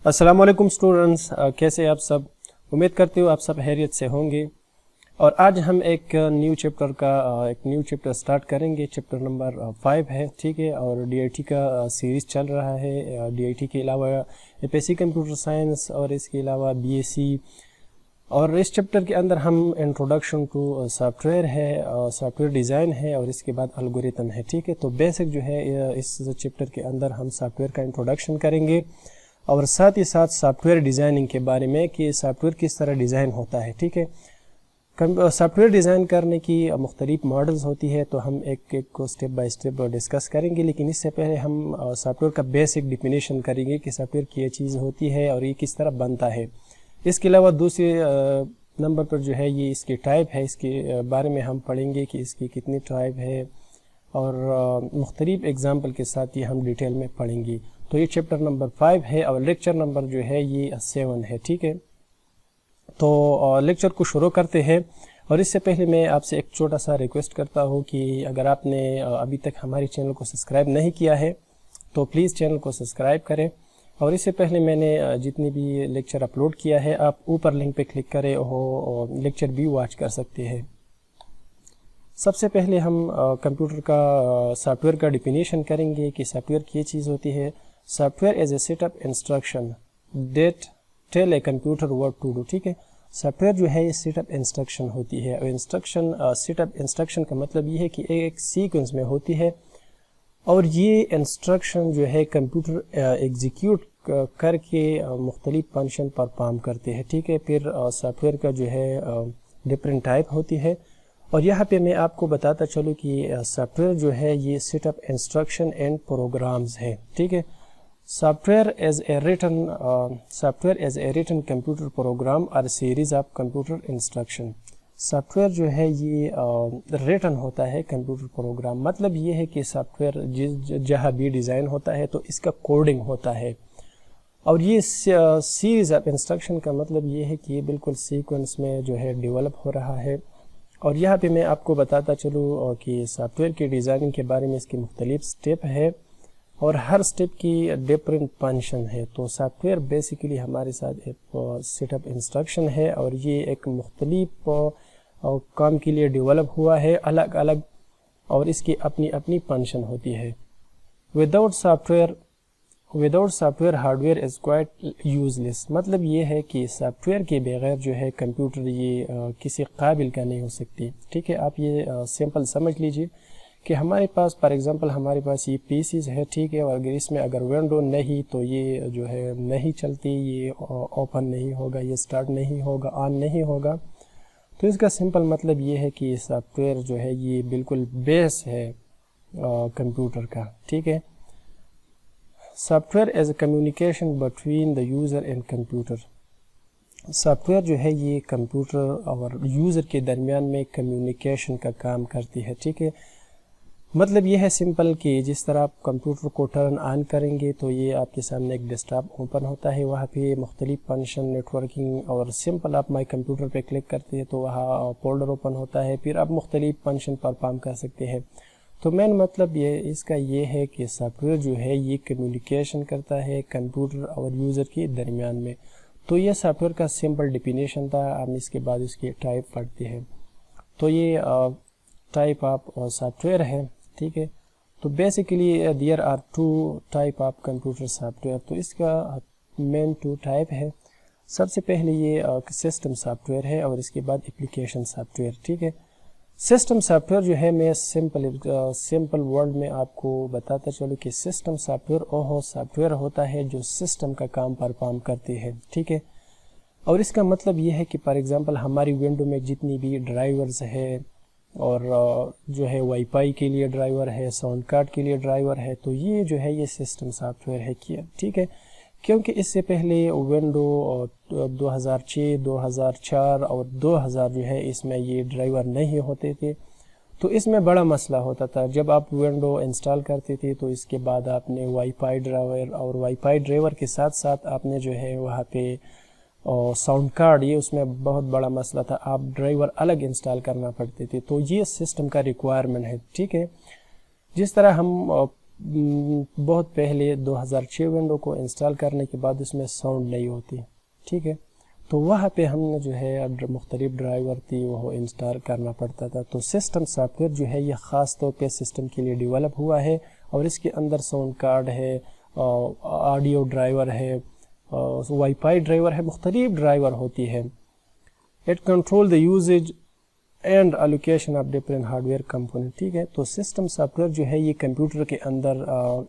السلام علیکم اسٹوڈنٹس، کیسے آپ سب؟ امید کرتے ہو آپ سب خیریت سے ہوں گے۔ اور آج ہم ایک نیو چیپٹر سٹارٹ کریں گے۔ چیپٹر نمبر 5 ہے، ٹھیک ہے، اور ڈی آئی ٹی کا سیریز چل رہا ہے۔ ڈی آئی ٹی کے علاوہ A P S C computer science اور اس کے علاوہ بی ایس سی، اور اس چیپٹر کے اندر ہم انٹروڈکشن ٹو سافٹ ویئر ہے، سافٹ ویئر ڈیزائن ہے، اور اس کے بعد الگوریتم ہے، ٹھیک ہے۔ تو بیسک جو ہے اس چیپٹر کے اندر ہم سافٹ ویئر کا انٹروڈکشن کریں گے، اور ساتھ ہی ساتھ سافٹ ویئر ڈیزائننگ کے بارے میں کہ سافٹ ویئر کس طرح ڈیزائن ہوتا ہے، ٹھیک ہے۔ سافٹ ویئر ڈیزائن کرنے کی مختلف ماڈلز ہوتی ہے، تو ہم ایک کو سٹیپ بائی سٹیپ ڈسکس کریں گے، لیکن اس سے پہلے ہم سافٹ ویئر کا بیسک ڈیفینیشن کریں گے کہ سافٹ ویئر کی یہ چیز ہوتی ہے اور یہ کس طرح بنتا ہے۔ اس کے علاوہ دوسرے نمبر پر جو ہے یہ اس کی ٹائپ ہے، اس کے بارے میں ہم پڑھیں گے کہ اس کی کتنی ٹائپ ہے، اور مختلف ایگزامپل کے ساتھ یہ ہم ڈیٹیل میں پڑھیں گے۔ تو یہ چیپٹر نمبر 5 ہے، اور لیکچر نمبر جو ہے یہ 7 ہے، ٹھیک ہے۔ تو لیکچر کو شروع کرتے ہیں، اور اس سے پہلے میں آپ سے ایک چھوٹا سا ریکویسٹ کرتا ہوں کہ اگر آپ نے ابھی تک ہمارے چینل کو سبسکرائب نہیں کیا ہے تو پلیز چینل کو سبسکرائب کریں، اور اس سے پہلے میں نے جتنی بھی لیکچر اپلوڈ کیا ہے آپ اوپر لنک پہ کلک کریں اور لیکچر بھی واچ کر سکتے ہیں۔ سب سے پہلے ہم کمپیوٹر کا سافٹ ویئر کا ڈیفینیشن کریں گے کہ سافٹ ویئر کی یہ چیز ہوتی ہے۔ Software is a set up instruction that tell a computer what to do, ٹھیک ہے۔ سافٹ ویئر جو ہے یہ سیٹ اپ انسٹرکشن ہوتی ہے، اور سیٹ اپ انسٹرکشن کا مطلب یہ ہے کہ ایک سیکوینس میں ہوتی ہے، اور یہ انسٹرکشن جو ہے کمپیوٹر ایگزیکیوٹ کر کے مختلف فنکشن پرفارم کرتے ہیں، ٹھیک ہے۔ پھر سافٹ ویئر کا جو ہے ڈفرینٹ ٹائپ ہوتی ہے، اور یہاں پہ میں آپ کو بتاتا چلوں کہ سافٹ ویئر جو ہے یہ set up instruction and programs ہے، ٹھیک ہے۔ Software is a written computer program اور series of computer instruction. Software جو ہے یہ ریٹن ہوتا ہے کمپیوٹر پروگرام، مطلب یہ ہے کہ سافٹ ویئر جہاں بھی ڈیزائن ہوتا ہے تو اس کا کوڈنگ ہوتا ہے، اور یہ سیریز آف انسٹرکشن کا مطلب یہ ہے کہ یہ بالکل سیکوینس میں جو ہے ڈیولپ ہو رہا ہے۔ اور یہاں پہ میں آپ کو بتاتا چلوں کہ سافٹ ویئر کی ڈیزائننگ کے بارے میں اس کی مختلف سٹیپ ہے، اور ہر سٹیپ کی ڈفرینٹ فنکشن ہے۔ تو سافٹ ویئر بیسیکلی ہمارے ساتھ ایک سیٹ اپ انسٹرکشن ہے، اور یہ ایک مختلف کام کے لیے ڈیولپ ہوا ہے الگ الگ، اور اس کی اپنی اپنی فنکشن ہوتی ہے۔ Without software hardware is quite useless, مطلب یہ ہے کہ سافٹ ویئر کے بغیر جو ہے کمپیوٹر یہ کسی قابل کا نہیں ہو سکتی، ٹھیک ہے۔ آپ یہ سمپل سمجھ لیجئے کہ ہمارے پاس فار ایگزامپل ہمارے پاس یہ پی سیز ہے، ٹھیک ہے، اور اگر اس میں اگر ونڈو نہیں تو یہ جو ہے نہیں چلتی، یہ اوپن نہیں ہوگا، یہ سٹارٹ نہیں ہوگا، آن نہیں ہوگا۔ تو اس کا سمپل مطلب یہ ہے کہ سافٹ ویئر جو ہے یہ بالکل بیس ہے کمپیوٹر کا، ٹھیک ہے۔ Software is a communication between the user and computer. Software جو ہے یہ کمپیوٹر اور یوزر کے درمیان میں کمیونیکیشن کا کام کرتی ہے، ٹھیک ہے۔ مطلب یہ ہے سمپل کہ جس طرح آپ کمپیوٹر کو ٹرن آن کریں گے تو یہ آپ کے سامنے ایک ڈیسک ٹاپ اوپن ہوتا ہے، وہاں پہ مختلف فنکشن نیٹ ورکنگ، اور سمپل آپ مائی کمپیوٹر پہ کلک کرتے ہیں تو وہاں فولڈر اوپن ہوتا ہے، پھر آپ مختلف فنکشن پرفارم کر سکتے ہیں۔ تو مین مطلب اس کا یہ ہے کہ سافٹ ویئر جو ہے یہ کمیونیکیشن کرتا ہے کمپیوٹر اور یوزر کے درمیان میں۔ تو یہ سافٹ ویئر کا سمپل ڈیفینیشن تھا، ہم اس کے بعد اس کی ٹائپ پڑھتے ہیں۔ تو یہ ٹائپ آف سافٹ ویئر ہے، ٹھیک ہے۔ تو basically there are 2 type of computer software. تو اس کا مین 2 ٹائپ ہے۔ سب سے پہلے یہ سسٹم سافٹ ویئر ہے، اور اس کے بعد اپلیکیشن سافٹ ویئر، ٹھیک ہے۔ سسٹم سافٹ ویئر جو ہے میں سمپل ورڈ میں آپ کو بتاتا چلوں کہ سسٹم سافٹ ویئر وہ سافٹ ویئر ہوتا ہے جو سسٹم کا کام پرفارم کرتے ہیں، ٹھیک ہے۔ اور اس کا مطلب یہ ہے کہ فار ایگزامپل ہماری ونڈو میں جتنی بھی ڈرائیورز ہے، اور جو ہے وائی فائی کے لیے ڈرائیور ہے، ساؤنڈ کارڈ کے لیے ڈرائیور ہے، تو یہ جو ہے یہ سسٹم سافٹ ویئر ہے کیا، ٹھیک ہے۔ کیونکہ اس سے پہلے ونڈو 2006 2004 اور 2000 جو ہے اس میں یہ ڈرائیور نہیں ہوتے تھے، تو اس میں بڑا مسئلہ ہوتا تھا۔ جب آپ ونڈو انسٹال کرتے تھے تو اس کے بعد آپ نے وائی فائی ڈرائیور، اور وائی فائی ڈرائیور کے ساتھ ساتھ آپ نے جو ہے وہاں پہ ساؤنڈ کارڈ، یہ اس میں بہت بڑا مسئلہ تھا، آپ ڈرائیور الگ انسٹال کرنا پڑتے تھے۔ تو یہ سسٹم کا ریکوائرمنٹ ہے، ٹھیک ہے۔ جس طرح ہم بہت پہلے 2006 ونڈو کو انسٹال کرنے کے بعد اس میں ساؤنڈ نہیں ہوتی، ٹھیک ہے، تو وہاں پہ ہم نے جو ہے مختلف ڈرائیور تھی وہ انسٹال کرنا پڑتا تھا۔ تو سسٹم سافٹ ویئر جو ہے یہ خاص طور پہ سسٹم کے لیے ڈیولپ ہوا ہے، اور اس کے اندر ساؤنڈ کارڈ ہے، آڈیو ڈرائیور ہے، وائی فائی ڈرائیور ہے، مختلف ڈرائیور ہوتی ہے۔ It control the usage and allocation of different hardware component, ٹھیک ہے، تو سسٹم سافٹ ویئر جو ہے یہ کمپیوٹر کے اندر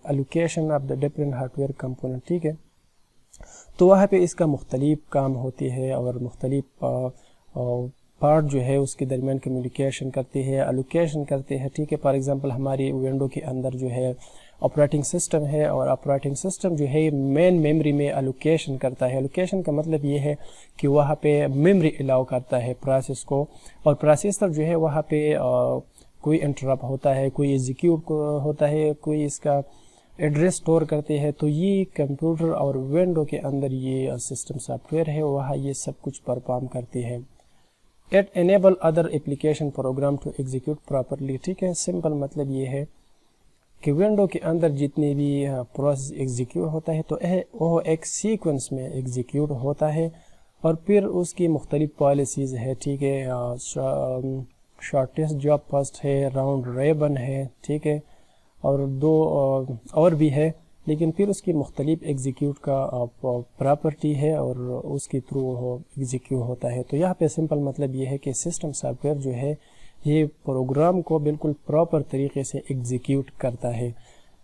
allocation of the different hardware component, ٹھیک ہے، تو وہاں پہ اس کا مختلف کام ہوتی ہے، اور مختلف پارٹ جو ہے اس کے درمیان کمیونیکیشن کرتی ہے، الوکیشن کرتے ہیں، ٹھیک ہے۔ فار ایگزامپل ہماری ونڈو کے اندر جو ہے آپریٹنگ سسٹم ہے، اور آپریٹنگ سسٹم جو ہے مین میموری میں الوکیشن کرتا ہے۔ الوکیشن کا مطلب یہ ہے کہ وہاں پہ میموری الاؤ کرتا ہے پروسیس کو، اور پروسیسر جو ہے وہاں پہ کوئی انٹرپٹ ہوتا ہے، کوئی ایگزیکیوٹ ہوتا ہے، کوئی اس کا ایڈریس اسٹور کرتے ہیں، تو یہ کمپیوٹر اور ونڈو کے اندر یہ سسٹم سافٹ ویئر ہے، وہاں یہ سب کچھ پرفارم کرتی ہے۔ It enable other application program to execute properly, ٹھیک ہے، سمپل مطلب یہ ہے کہ ونڈو کے اندر جتنے بھی پروسیس ایگزیکیوٹ ہوتا ہے تو وہ ایک سیکوینس میں ایگزیکیوٹ ہوتا ہے، اور پھر اس کی مختلف پالیسیز ہے، ٹھیک ہے، شارٹیسٹ جاب فرسٹ ہے، راؤنڈ ریبن ہے، ٹھیک ہے، اور دو اور بھی ہے، لیکن پھر اس کی مختلف ایگزیکیوٹ کا پراپرٹی ہے، اور اس کے تھرو وہ ایگزیکیوٹ ہوتا ہے۔ تو یہاں پہ سمپل مطلب یہ ہے کہ سسٹم سافٹ ویئر جو ہے یہ پروگرام کو بالکل پراپر طریقے سے ایگزیکیوٹ کرتا ہے۔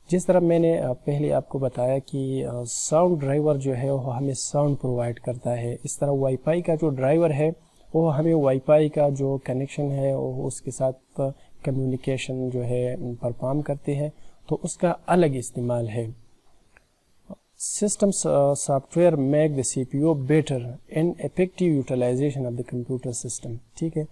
جس طرح میں نے پہلے آپ کو بتایا کہ ساؤنڈ ڈرائیور جو ہے وہ ہمیں ساؤنڈ پرووائڈ کرتا ہے، اس طرح وائی فائی کا جو ڈرائیور ہے وہ ہمیں وائی فائی کا جو کنیکشن ہے وہ اس کے ساتھ کمیونیکیشن جو ہے پرفارم کرتے ہیں، تو اس کا الگ استعمال ہے۔ System software make the C P U better in effective utilisation of the computer system, ٹھیک ہے،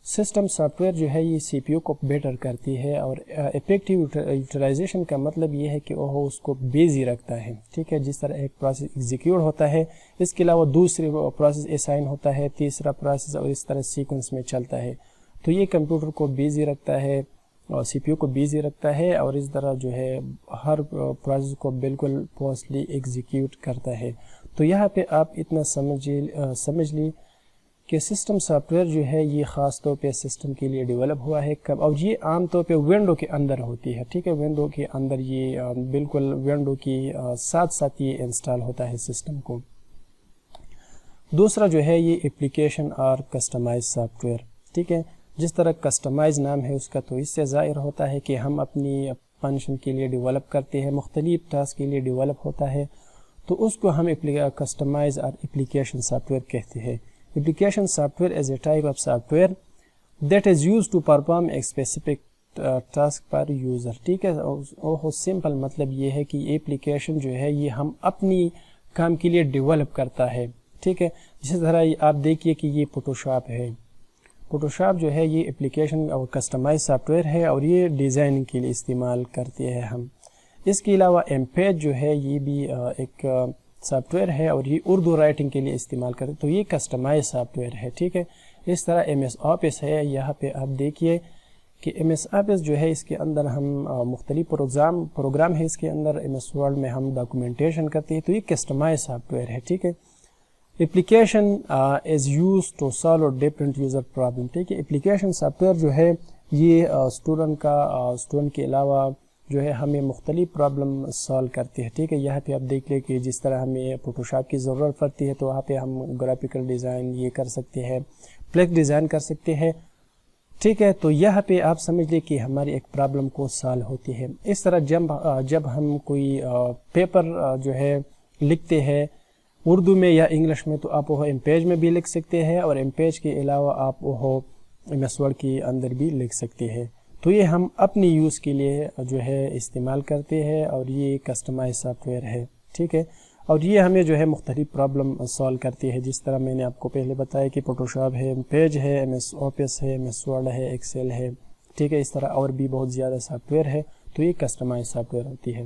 سسٹم سافٹ ویئر جو ہے یہ سی پی او کو بیٹر کرتی ہے، اور افیکٹو یوٹیلائزیشن کا مطلب یہ ہے کہ وہ اس کو بیزی رکھتا ہے، ٹھیک ہے، جس طرح ایک پروسیس ایگزیکیوٹ ہوتا ہے، اس کے علاوہ دوسری پروسیس اسائن ہوتا ہے، تیسرا پروسیس، اور اس طرح سیکوینس میں چلتا ہے، تو یہ کمپیوٹر کو بیزی رکھتا ہے اور سی پی یو کو بیزی رکھتا ہے، اور اس طرح جو ہے ہر پروسیس کو بالکل فاسٹلی ایگزیکیوٹ کرتا ہے۔ تو یہاں پہ آپ اتنا سمجھ لی کہ سسٹم سافٹ ویئر جو ہے یہ خاص طور پہ سسٹم کے لیے ڈیولپ ہوا ہے، اور یہ عام طور پہ ونڈو کے اندر ہوتی ہے، ٹھیک ہے، ونڈو کے اندر یہ بالکل ونڈو کی ساتھ ساتھ یہ انسٹال ہوتا ہے سسٹم کو۔ دوسرا جو ہے یہ اپلیکیشن اور کسٹمائز سافٹ ویئر، ٹھیک ہے، جس طرح کسٹمائز نام ہے اس کا تو اس سے ظاہر ہوتا ہے کہ ہم اپنی فنکشن کے لیے ڈیولپ کرتے ہیں، مختلف ٹاسک کے لیے ڈیولپ ہوتا ہے، تو اس کو ہم کسٹمائز اور اپلیکیشن سافٹ ویئر کہتے ہیں۔ Application software is a type of software that is used to perform a specific task per user، ٹھیک ہے، وہ سمپل مطلب یہ ہے کہ اپلیکیشن جو ہے یہ ہم اپنی کام کے لیے ڈیولپ کرتا ہے، ٹھیک ہے، جس طرح آپ دیکھیے کہ یہ فوٹوشاپ ہے، فوٹوشاپ جو ہے یہ اپلیکیشن اور کسٹمائز سافٹ ویئر ہے، اور یہ ڈیزائننگ کے لیے استعمال کرتے ہیں ہم۔ اس کے علاوہ ایم پیج جو ہے یہ بھی ایک سافٹ ویئر ہے، اور یہ اردو رائٹنگ کے لیے استعمال کرتے، تو یہ کسٹمائز سافٹ ویئر ہے، ٹھیک ہے۔ اس طرح ایم ایس آفس ہے، یہاں پہ آپ دیکھیے کہ ایم ایس آفس جو ہے اس کے اندر ہم مختلف پروگرام ہے، اس کے اندر ایم ایس ورڈ میں ہم ڈاکومنٹیشن کرتے ہیں، تو یہ کسٹمائز سافٹ ویئر ہے، ٹھیک ہے۔ Application is use to solve different user problem, ٹھیک ہے، اپلیکیشن سافٹ ویئر جو ہے یہ اسٹوڈنٹ کے علاوہ جو ہے ہمیں مختلف پرابلم سالو کرتی ہے، ٹھیک ہے۔ یہاں پہ آپ دیکھ لیں کہ جس طرح ہمیں فوٹوشاپ کی ضرورت پڑتی ہے تو وہاں پہ ہم گرافیکل ڈیزائن یہ کر سکتے ہیں، فلیکس ڈیزائن کر سکتے ہیں، ٹھیک ہے، تو یہاں پہ آپ سمجھ لیں کہ ہماری ایک پرابلم کو سالو ہوتی ہے۔ اس طرح جب ہم کوئی پیپر جو ہے لکھتے ہیں اردو میں یا انگلش میں، تو آپ وہ ایم پیج میں بھی لکھ سکتے ہیں، اور ایم پیج کے علاوہ آپ وہ ایم ایس ورڈ کے اندر بھی لکھ سکتے ہیں، تو یہ ہم اپنی یوز کے لیے جو ہے استعمال کرتے ہیں، اور یہ کسٹمائز سافٹ ویئر ہے، ٹھیک ہے، اور یہ ہمیں جو ہے مختلف پرابلم سالو کرتی ہے، جس طرح میں نے آپ کو پہلے بتایا کہ فوٹوشاپ ہے، پیج ہے، ایم ایس آفس ہے، ایم ایس ورڈ ہے، ایکسل ہے، ٹھیک ہے، اس طرح اور بھی بہت زیادہ سافٹ ویئر ہے، تو یہ کسٹمائز سافٹ ویئر ہوتی ہے،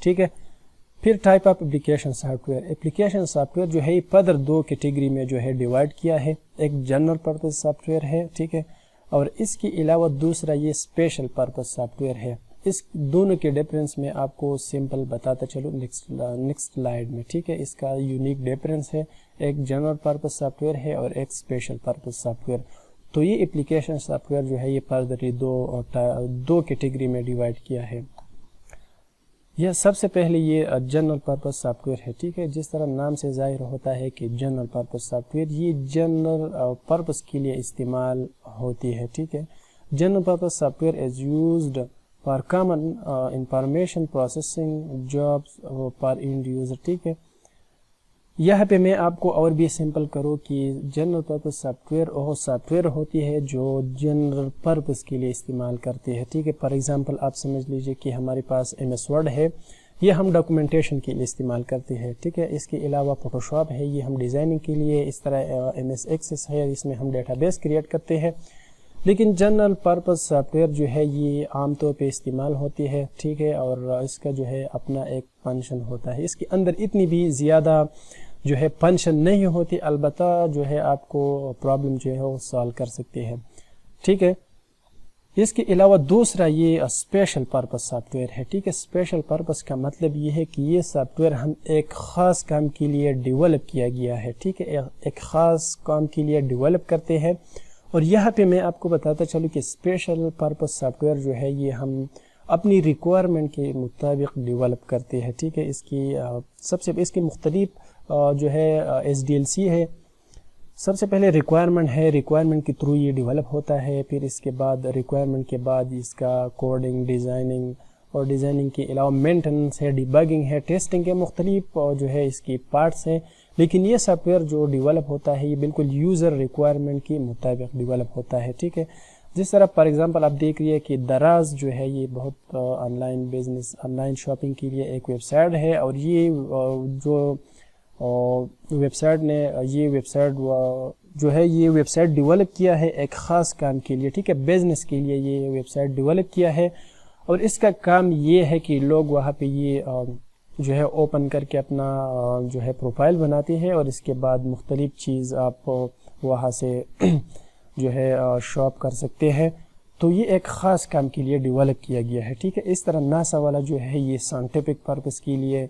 ٹھیک ہے۔ پھر type of application soft where, application soft where جو ہے یہ فردر دو کیٹیگری میں جو ہے ڈیوائڈ کیا ہے، ایک جنرل پرپز سافٹ ویئر ہے، ٹھیک ہے، اور اس کے علاوہ دوسرا یہ اسپیشل پرپز سافٹ ویئر ہے۔ اس دونوں کے ڈفرینس میں آپ کو سمپل بتاتا چلوں نیکسٹ سلائیڈ میں، ٹھیک ہے۔ اس کا یونیک ڈفرینس ہے، ایک جنرل پرپز سافٹ ویئر ہے اور ایک اسپیشل پرپز سافٹ ویئر۔ تو یہ اپلیکیشن سافٹ ویئر جو ہے یہ فردر دو کیٹیگری میں ڈیوائڈ کیا ہے۔ یہ سب سے پہلے یہ جنرل پرپز سافٹ ویئر ہے، ٹھیک ہے۔ جس طرح نام سے ظاہر ہوتا ہے کہ جنرل پرپز سافٹ ویئر یہ جنرل پرپز کے لیے استعمال ہوتی ہے، ٹھیک ہے۔ General purpose soft where is used for common information processing jobs for and user, ٹھیک ہے۔ یہاں پہ میں آپ کو اور بھی سمپل کروں کہ جنرل پرپز سافٹ ویئر وہ سافٹ ویئر ہوتی ہے جو جنرل پرپز کے لیے استعمال کرتی ہے، ٹھیک ہے۔ فار ایگزامپل آپ سمجھ لیجئے کہ ہمارے پاس MS Word ہے، یہ ہم ڈاکومنٹیشن کے لیے استعمال کرتے ہیں، ٹھیک ہے۔ اس کے علاوہ فوٹوشاپ ہے، یہ ہم ڈیزائننگ کے لیے، اس طرح MS Access ہے، اس میں ہم ڈیٹا بیس کریٹ کرتے ہیں۔ لیکن جنرل پرپز سافٹ ویئر جو ہے یہ عام طور پہ استعمال ہوتی ہے، ٹھیک ہے، اور اس کا جو ہے اپنا ایک فنکشن ہوتا ہے۔ اس کے اندر اتنی بھی زیادہ جو ہے فنکشن نہیں ہوتی، البتہ جو ہے آپ کو پرابلم جو ہے وہ سالو کر سکتے ہیں، ٹھیک ہے۔ اس کے علاوہ دوسرا یہ اسپیشل پرپز سافٹ ویئر ہے، ٹھیک ہے۔ اسپیشل پرپز کا مطلب یہ ہے کہ یہ سافٹ ویئر ہم ایک خاص کام کے لیے ڈیولپ کیا گیا ہے، ٹھیک ہے، ایک خاص کام کے لیے ڈیولپ کرتے ہیں۔ اور یہاں پہ میں آپ کو بتاتا چلوں کہ اسپیشل پرپز سافٹ ویئر جو ہے یہ ہم اپنی ریکوائرمنٹ کے مطابق ڈیولپ کرتے ہیں، ٹھیک ہے۔ اس کی مختلف جو ہے SDLC ہے۔ سب سے پہلے ریکوائرمنٹ ہے، ریکوائرمنٹ کے تھرو یہ ڈیولپ ہوتا ہے، پھر اس کے بعد ریکوائرمنٹ کے بعد اس کا کوڈنگ، ڈیزائننگ، اور ڈیزائننگ کے علاوہ مینٹیننس ہے، ڈیبگنگ ہے، ٹیسٹنگ کے مختلف جو ہے اس کی پارٹس ہیں۔ لیکن یہ سافٹ ویئر جو ڈیولپ ہوتا ہے یہ بالکل یوزر ریکوائرمنٹ کے مطابق ڈیولپ ہوتا ہے، ٹھیک ہے۔ جس طرح فار ایگزامپل آپ دیکھ رہی ہے کہ دراز جو ہے یہ بہت on line business, on line shopping کے لیے ایک ویب سائٹ ہے، اور یہ جو ویب سائٹ نے یہ ویب سائٹ جو ہے یہ ویب سائٹ ڈیولپ کیا ہے ایک خاص کام کے لیے، ٹھیک ہے، بزنس کے لیے یہ ویب سائٹ ڈیولپ کیا ہے، اور اس کا کام یہ ہے کہ لوگ وہاں پہ یہ جو ہے اوپن کر کے اپنا جو ہے پروفائل بناتے ہیں، اور اس کے بعد مختلف چیز آپ وہاں سے جو ہے شاپ کر سکتے ہیں۔ تو یہ ایک خاص کام کے لیے ڈیولپ کیا گیا ہے، ٹھیک ہے۔ اس طرح ناسا والا جو ہے یہ سائنٹیفک پرپس کے لیے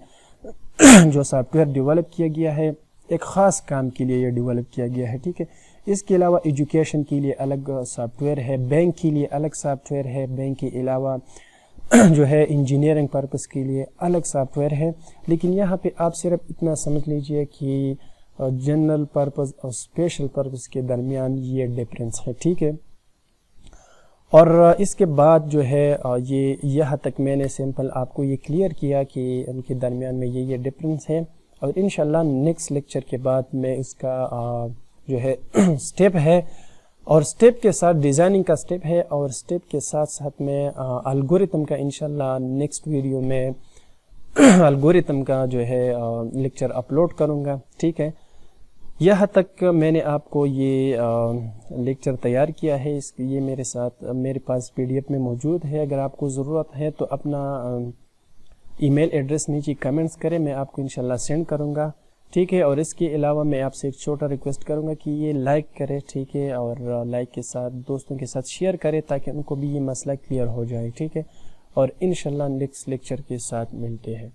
جو سافٹ ویئر ڈیولپ کیا گیا ہے ایک خاص کام کے لیے یہ ڈیولپ کیا گیا ہے، ٹھیک ہے۔ اس کے علاوہ ایجوکیشن کے لیے الگ سافٹ ویئر ہے، بینک کے لیے الگ سافٹ ویئر ہے، بینک کے علاوہ جو ہے انجینئرنگ پرپس کے لیے الگ سافٹ ویئر ہے۔ لیکن یہاں پہ آپ صرف اتنا سمجھ لیجئے کہ جنرل پرپس اور اسپیشل پرپس کے درمیان یہ ڈفرینس ہے، ٹھیک ہے۔ اور اس کے بعد جو ہے یہ یہاں تک میں نے سمپل آپ کو یہ کلیئر کیا کہ ان کے درمیان میں یہ ڈفرینس ہے، اور انشاءاللہ نیکسٹ لیکچر کے بعد میں اس کا جو ہے سٹیپ ہے، اور سٹیپ کے ساتھ ڈیزائننگ کا سٹیپ ہے، اور سٹیپ کے ساتھ ساتھ میں الگوریتم کا انشاءاللہ نیکسٹ ویڈیو میں الگوریتم کا جو ہے لیکچر اپلوڈ کروں گا، ٹھیک ہے۔ یہاں تک میں نے آپ کو یہ لیکچر تیار کیا ہے، یہ میرے پاس PDF میں موجود ہے۔ اگر آپ کو ضرورت ہے تو اپنا ای میل ایڈریس نیچے کمنٹس کریں، میں آپ کو انشاءاللہ سینڈ کروں گا، ٹھیک ہے۔ اور اس کے علاوہ میں آپ سے ایک چھوٹا ریکویسٹ کروں گا کہ یہ لائک کرے، ٹھیک ہے، اور لائک کے ساتھ دوستوں کے ساتھ شیئر کرے تاکہ ان کو بھی یہ مسئلہ کلیئر ہو جائے، ٹھیک ہے۔ اور انشاءاللہ نیکسٹ لیکچر کے ساتھ ملتے ہیں۔